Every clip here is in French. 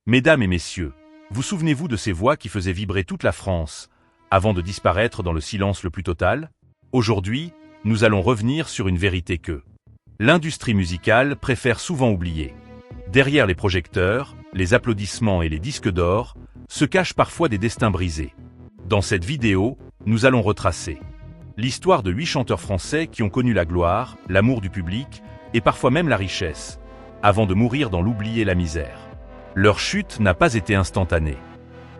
Mesdames et messieurs, vous souvenez-vous de ces voix qui faisaient vibrer toute la France, avant de disparaître dans le silence le plus total? Aujourd'hui, nous allons revenir sur une vérité que l'industrie musicale préfère souvent oublier. Derrière les projecteurs, les applaudissements et les disques d'or, se cachent parfois des destins brisés. Dans cette vidéo, nous allons retracer l'histoire de 8 chanteurs français qui ont connu la gloire, l'amour du public et parfois même la richesse, avant de mourir dans l'oubli et la misère. Leur chute n'a pas été instantanée.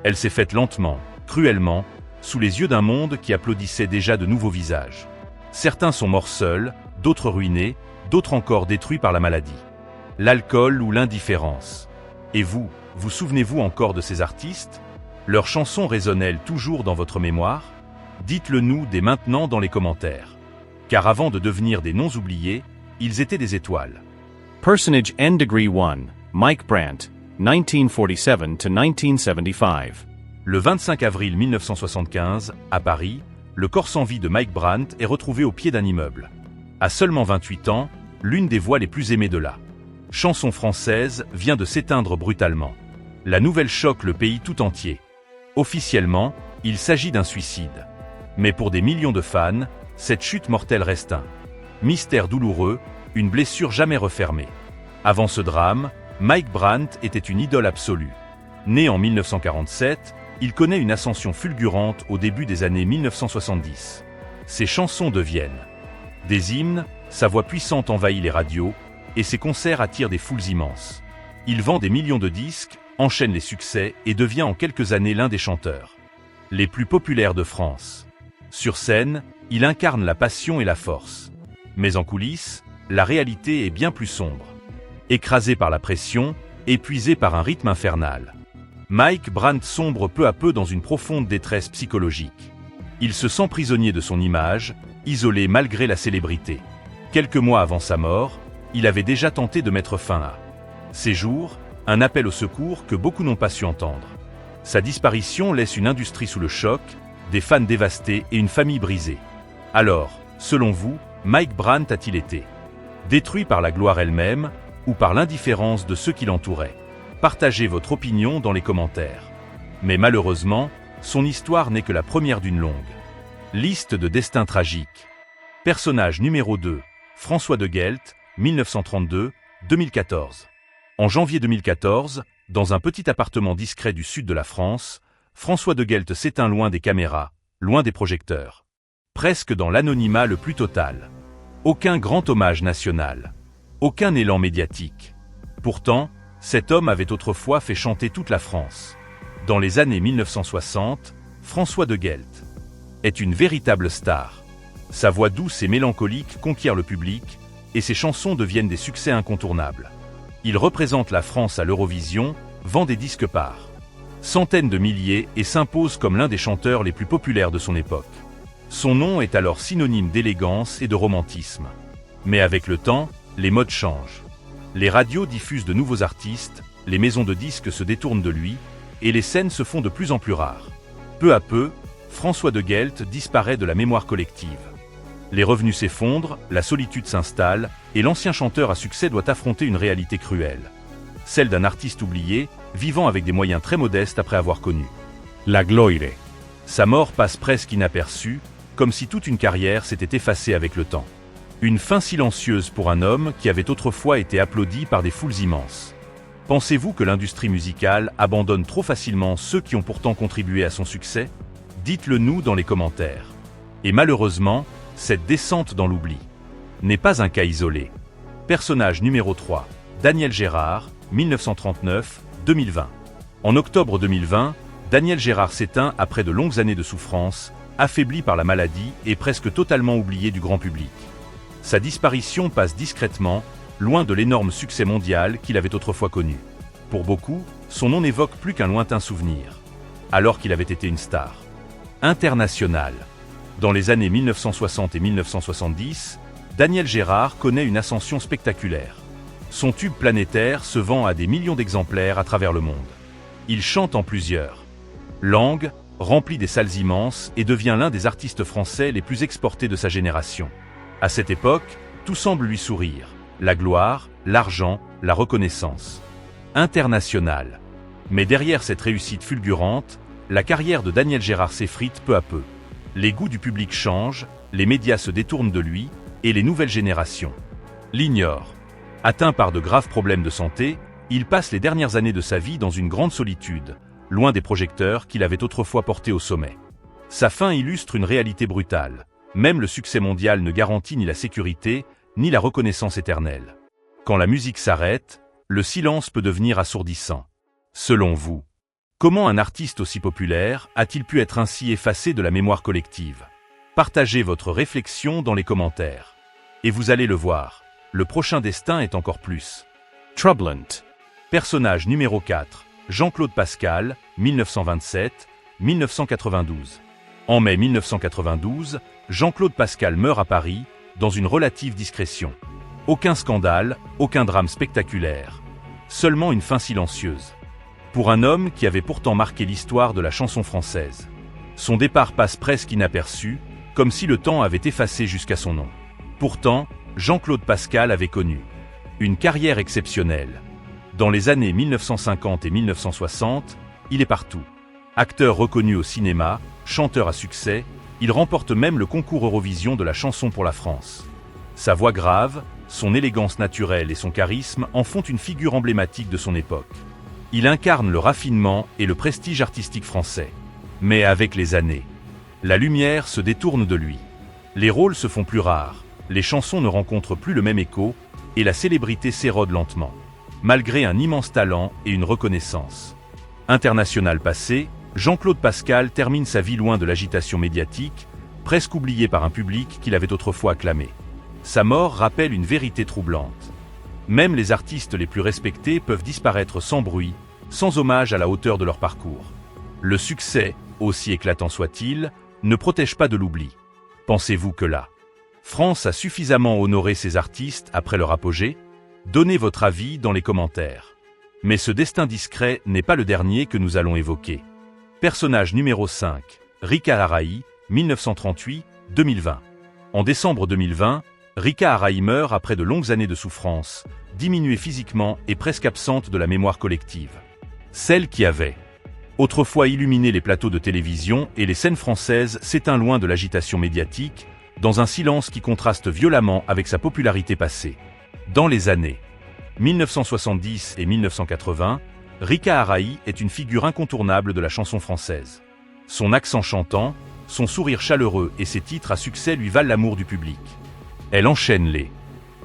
Elle s'est faite lentement, cruellement, sous les yeux d'un monde qui applaudissait déjà de nouveaux visages. Certains sont morts seuls, d'autres ruinés, d'autres encore détruits par la maladie, l'alcool ou l'indifférence. Et vous, vous souvenez-vous encore de ces artistes? Leurs chansons résonnent-elles toujours dans votre mémoire? Dites-le nous dès maintenant dans les commentaires. Car avant de devenir des noms oubliés, ils étaient des étoiles. Personage N Degree 1, Mike Brandt, 1947 to 1975. Le 25 avril 1975, à Paris, le corps sans vie de Mike Brandt est retrouvé au pied d'un immeuble. À seulement 28 ans, l'une des voix les plus aimées de la chanson française vient de s'éteindre brutalement. La nouvelle choque le pays tout entier. Officiellement, il s'agit d'un suicide. Mais pour des millions de fans, cette chute mortelle reste un mystère douloureux, une blessure jamais refermée. Avant ce drame, Mike Brandt était une idole absolue. Né en 1947, il connaît une ascension fulgurante au début des années 1970. Ses chansons deviennent des hymnes, sa voix puissante envahit les radios, et ses concerts attirent des foules immenses. Il vend des millions de disques, enchaîne les succès et devient en quelques années l'un des chanteurs les plus populaires de France. Sur scène, il incarne la passion et la force. Mais en coulisses, la réalité est bien plus sombre. Écrasé par la pression, épuisé par un rythme infernal, Mike Brandt sombre peu à peu dans une profonde détresse psychologique. Il se sent prisonnier de son image, isolé malgré la célébrité. Quelques mois avant sa mort, il avait déjà tenté de mettre fin à ses jours, un appel au secours que beaucoup n'ont pas su entendre. Sa disparition laisse une industrie sous le choc, des fans dévastés et une famille brisée. Alors, selon vous, Mike Brandt a-t-il été détruit par la gloire elle-même ou par l'indifférence de ceux qui l'entouraient? Partagez votre opinion dans les commentaires. Mais malheureusement, son histoire n'est que la première d'une longue liste de destins tragiques. Personnage numéro 2, François de Guelt, 1932-2014. En janvier 2014, dans un petit appartement discret du sud de la France, François de Guelt s'éteint loin des caméras, loin des projecteurs. Presque dans l'anonymat le plus total. Aucun grand hommage national. Aucun élan médiatique. Pourtant, cet homme avait autrefois fait chanter toute la France. Dans les années 1960, François de Guelt est une véritable star. Sa voix douce et mélancolique conquiert le public, et ses chansons deviennent des succès incontournables. Il représente la France à l'Eurovision, vend des disques par centaines de milliers et s'impose comme l'un des chanteurs les plus populaires de son époque. Son nom est alors synonyme d'élégance et de romantisme. Mais avec le temps, les modes changent. Les radios diffusent de nouveaux artistes, les maisons de disques se détournent de lui, et les scènes se font de plus en plus rares. Peu à peu, François de Guelt disparaît de la mémoire collective. Les revenus s'effondrent, la solitude s'installe, et l'ancien chanteur à succès doit affronter une réalité cruelle. Celle d'un artiste oublié, vivant avec des moyens très modestes après avoir connu la gloire. Sa mort passe presque inaperçue, comme si toute une carrière s'était effacée avec le temps. Une fin silencieuse pour un homme qui avait autrefois été applaudi par des foules immenses. Pensez-vous que l'industrie musicale abandonne trop facilement ceux qui ont pourtant contribué à son succès? Dites-le nous dans les commentaires. Et malheureusement, cette descente dans l'oubli n'est pas un cas isolé. Personnage numéro 3, Daniel Gérard, 1939-2020. En octobre 2020, Daniel Gérard s'éteint après de longues années de souffrance, affaibli par la maladie et presque totalement oublié du grand public. Sa disparition passe discrètement, loin de l'énorme succès mondial qu'il avait autrefois connu. Pour beaucoup, son nom n'évoque plus qu'un lointain souvenir, alors qu'il avait été une star internationale. Dans les années 1960 et 1970, Daniel Gérard connaît une ascension spectaculaire. Son tube planétaire se vend à des millions d'exemplaires à travers le monde. Il chante en plusieurs langues, remplit des salles immenses et devient l'un des artistes français les plus exportés de sa génération. À cette époque, tout semble lui sourire. La gloire, l'argent, la reconnaissance internationale. Mais derrière cette réussite fulgurante, la carrière de Daniel Gérard s'effrite peu à peu. Les goûts du public changent, les médias se détournent de lui, et les nouvelles générations l'ignorent. Atteint par de graves problèmes de santé, il passe les dernières années de sa vie dans une grande solitude, loin des projecteurs qu'il avait autrefois portés au sommet. Sa fin illustre une réalité brutale. Même le succès mondial ne garantit ni la sécurité, ni la reconnaissance éternelle. Quand la musique s'arrête, le silence peut devenir assourdissant. Selon vous, comment un artiste aussi populaire a-t-il pu être ainsi effacé de la mémoire collective? Partagez votre réflexion dans les commentaires. Et vous allez le voir, le prochain destin est encore plus troublant. Personnage numéro 4, Jean-Claude Pascal, 1927-1992. En mai 1992, Jean-Claude Pascal meurt à Paris, dans une relative discrétion. Aucun scandale, aucun drame spectaculaire. Seulement une fin silencieuse. Pour un homme qui avait pourtant marqué l'histoire de la chanson française. Son départ passe presque inaperçu, comme si le temps avait effacé jusqu'à son nom. Pourtant, Jean-Claude Pascal avait connu une carrière exceptionnelle. Dans les années 1950 et 1960, il est partout. Acteur reconnu au cinéma, chanteur à succès, il remporte même le concours Eurovision de la chanson pour la France. Sa voix grave, son élégance naturelle et son charisme en font une figure emblématique de son époque. Il incarne le raffinement et le prestige artistique français. Mais avec les années, la lumière se détourne de lui. Les rôles se font plus rares, les chansons ne rencontrent plus le même écho, et la célébrité s'érode lentement. Malgré un immense talent et une reconnaissance internationale passée, Jean-Claude Pascal termine sa vie loin de l'agitation médiatique, presque oublié par un public qu'il avait autrefois acclamé. Sa mort rappelle une vérité troublante. Même les artistes les plus respectés peuvent disparaître sans bruit, sans hommage à la hauteur de leur parcours. Le succès, aussi éclatant soit-il, ne protège pas de l'oubli. Pensez-vous que la France a suffisamment honoré ses artistes après leur apogée? Donnez votre avis dans les commentaires. Mais ce destin discret n'est pas le dernier que nous allons évoquer. Personnage numéro 5, Rika Araï, 1938-2020. En décembre 2020, Rika Araï meurt après de longues années de souffrance, diminuée physiquement et presque absente de la mémoire collective. Celle qui avait autrefois illuminé les plateaux de télévision et les scènes françaises s'éteint loin de l'agitation médiatique, dans un silence qui contraste violemment avec sa popularité passée. Dans les années 1970 et 1980, Rika Araï est une figure incontournable de la chanson française. Son accent chantant, son sourire chaleureux et ses titres à succès lui valent l'amour du public. Elle enchaîne les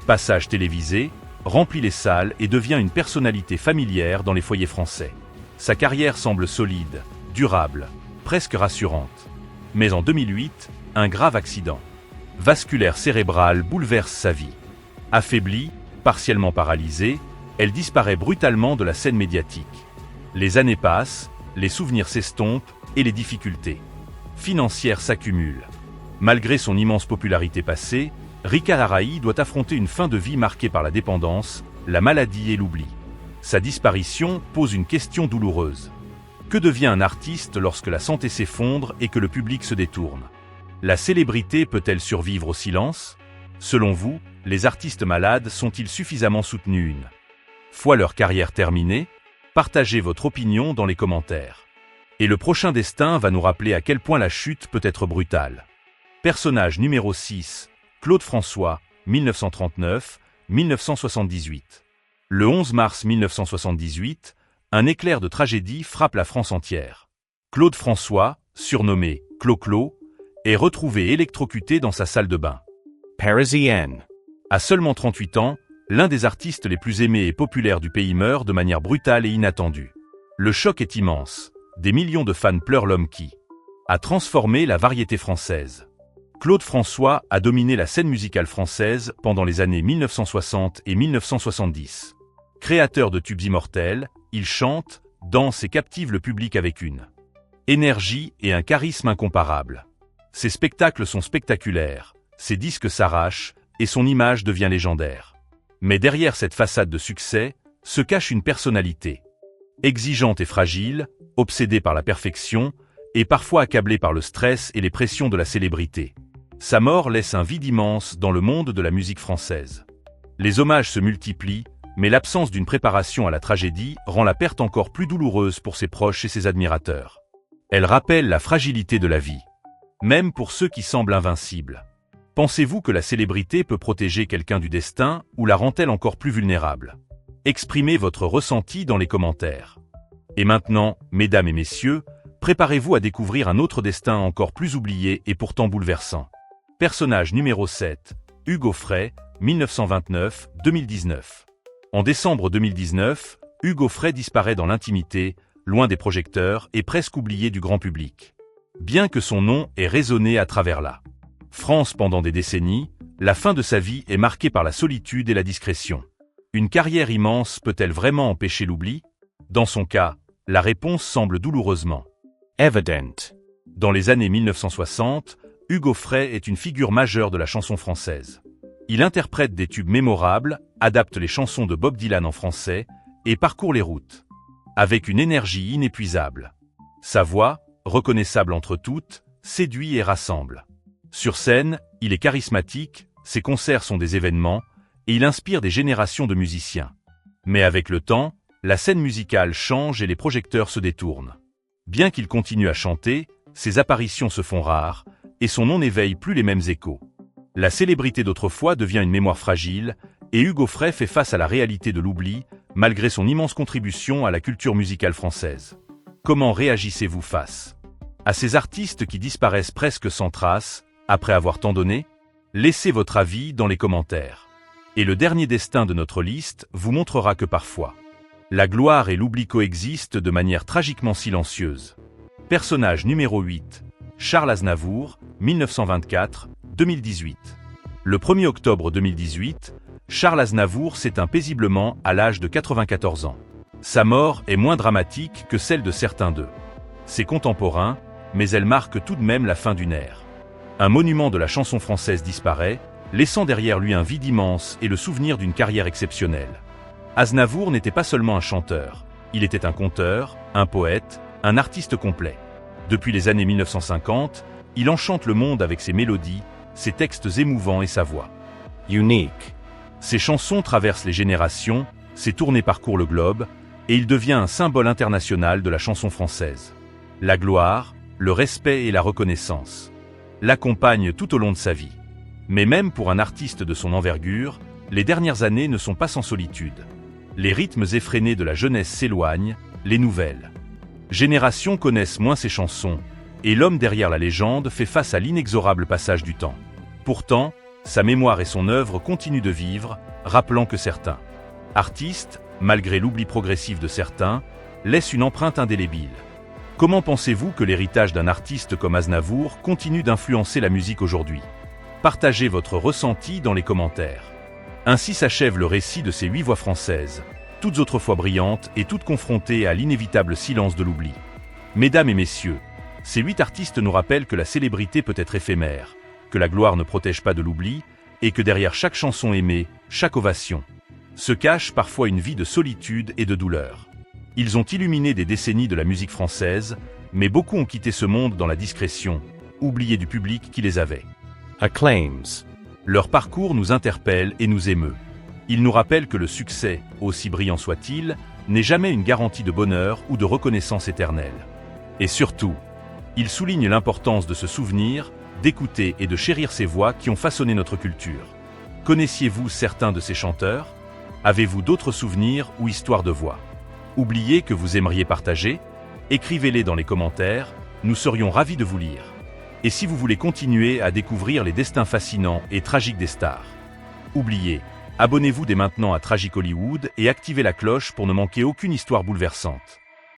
passages télévisés, remplit les salles et devient une personnalité familière dans les foyers français. Sa carrière semble solide, durable, presque rassurante. Mais en 2008, un grave accident vasculaire cérébral bouleverse sa vie. Affaiblie, partiellement paralysée, elle disparaît brutalement de la scène médiatique. Les années passent, les souvenirs s'estompent et les difficultés financières s'accumulent. Malgré son immense popularité passée, Rika Araï doit affronter une fin de vie marquée par la dépendance, la maladie et l'oubli. Sa disparition pose une question douloureuse. Que devient un artiste lorsque la santé s'effondre et que le public se détourne? La célébrité peut-elle survivre au silence? Selon vous, les artistes malades sont-ils suffisamment soutenus une fois leur carrière terminée? Partagez votre opinion dans les commentaires. Et le prochain destin va nous rappeler à quel point la chute peut être brutale. Personnage numéro 6, Claude François, 1939-1978. Le 11 mars 1978, un éclair de tragédie frappe la France entière. Claude François, surnommé Clo-Clo, est retrouvé électrocuté dans sa salle de bain. Parisienne. À seulement 38 ans, l'un des artistes les plus aimés et populaires du pays meurt de manière brutale et inattendue. Le choc est immense. Des millions de fans pleurent l'homme qui a transformé la variété française. Claude François a dominé la scène musicale française pendant les années 1960 et 1970. Créateur de tubes immortels, il chante, danse et captive le public avec une énergie et un charisme incomparables. Ses spectacles sont spectaculaires, ses disques s'arrachent et son image devient légendaire. Mais derrière cette façade de succès, se cache une personnalité. Exigeante et fragile, obsédée par la perfection, et parfois accablée par le stress et les pressions de la célébrité. Sa mort laisse un vide immense dans le monde de la musique française. Les hommages se multiplient, Mais l'absence d'une préparation à la tragédie rend la perte encore plus douloureuse pour ses proches et ses admirateurs. Elle rappelle la fragilité de la vie, même pour ceux qui semblent invincibles. Pensez-vous que la célébrité peut protéger quelqu'un du destin ou la rend-elle encore plus vulnérable? Exprimez votre ressenti dans les commentaires. Et maintenant, mesdames et messieurs, préparez-vous à découvrir un autre destin encore plus oublié et pourtant bouleversant. Personnage numéro 7, Hugues Aufray, 1929-2019. En décembre 2019, Hugues Aufray disparaît dans l'intimité, loin des projecteurs et presque oublié du grand public. Bien que son nom ait résonné à travers la France pendant des décennies, la fin de sa vie est marquée par la solitude et la discrétion. Une carrière immense peut-elle vraiment empêcher l'oubli? Dans son cas, la réponse semble douloureusement evident. Dans les années 1960, Hugues Aufray est une figure majeure de la chanson française. Il interprète des tubes mémorables, adapte les chansons de Bob Dylan en français et parcourt les routes avec une énergie inépuisable. Sa voix, reconnaissable entre toutes, séduit et rassemble. Sur scène, il est charismatique, ses concerts sont des événements, et il inspire des générations de musiciens. Mais avec le temps, la scène musicale change et les projecteurs se détournent. Bien qu'il continue à chanter, ses apparitions se font rares, et son nom n'éveille plus les mêmes échos. La célébrité d'autrefois devient une mémoire fragile, et Hugues Aufray fait face à la réalité de l'oubli, malgré son immense contribution à la culture musicale française. Comment réagissez-vous face à ces artistes qui disparaissent presque sans trace, après avoir tant donné? Laissez votre avis dans les commentaires. Et le dernier destin de notre liste vous montrera que parfois, la gloire et l'oubli coexistent de manière tragiquement silencieuse. Personnage numéro 8, Charles Aznavour, 1924-2018. Le 1er octobre 2018, Charles Aznavour s'éteint paisiblement à l'âge de 94 ans. Sa mort est moins dramatique que celle de certains de ses contemporains, mais elle marque tout de même la fin d'une ère. Un monument de la chanson française disparaît, laissant derrière lui un vide immense et le souvenir d'une carrière exceptionnelle. Aznavour n'était pas seulement un chanteur, il était un conteur, un poète, un artiste complet. Depuis les années 1950, il enchante le monde avec ses mélodies, ses textes émouvants et sa voix Unique. Ses chansons traversent les générations, ses tournées parcourent le globe, et il devient un symbole international de la chanson française. La gloire, le respect et la reconnaissance l'accompagnent tout au long de sa vie. Mais même pour un artiste de son envergure, les dernières années ne sont pas sans solitude. Les rythmes effrénés de la jeunesse s'éloignent, les nouvelles générations connaissent moins ses chansons, et l'homme derrière la légende fait face à l'inexorable passage du temps. Pourtant, sa mémoire et son œuvre continuent de vivre, rappelant que certains artistes, malgré l'oubli progressif de certains, laissent une empreinte indélébile. Comment pensez-vous que l'héritage d'un artiste comme Aznavour continue d'influencer la musique aujourd'hui? Partagez votre ressenti dans les commentaires. Ainsi s'achève le récit de ces 8 voix françaises, toutes autrefois brillantes et toutes confrontées à l'inévitable silence de l'oubli. Mesdames et messieurs, ces 8 artistes nous rappellent que la célébrité peut être éphémère, que la gloire ne protège pas de l'oubli, et que derrière chaque chanson aimée, chaque ovation, se cache parfois une vie de solitude et de douleur. Ils ont illuminé des décennies de la musique française, mais beaucoup ont quitté ce monde dans la discrétion, oubliés du public qui les avait. Acclaims. Leur parcours nous interpelle et nous émeut. Ils nous rappellent que le succès, aussi brillant soit-il, n'est jamais une garantie de bonheur ou de reconnaissance éternelle. Et surtout, ils soulignent l'importance de se souvenir, d'écouter et de chérir ces voix qui ont façonné notre culture. Connaissiez-vous certains de ces chanteurs? Avez-vous d'autres souvenirs ou histoires de voix oubliées que vous aimeriez partager? Écrivez-les dans les commentaires, nous serions ravis de vous lire. Et si vous voulez continuer à découvrir les destins fascinants et tragiques des stars, oubliez, abonnez-vous dès maintenant à Tragic Hollywood et activez la cloche pour ne manquer aucune histoire bouleversante.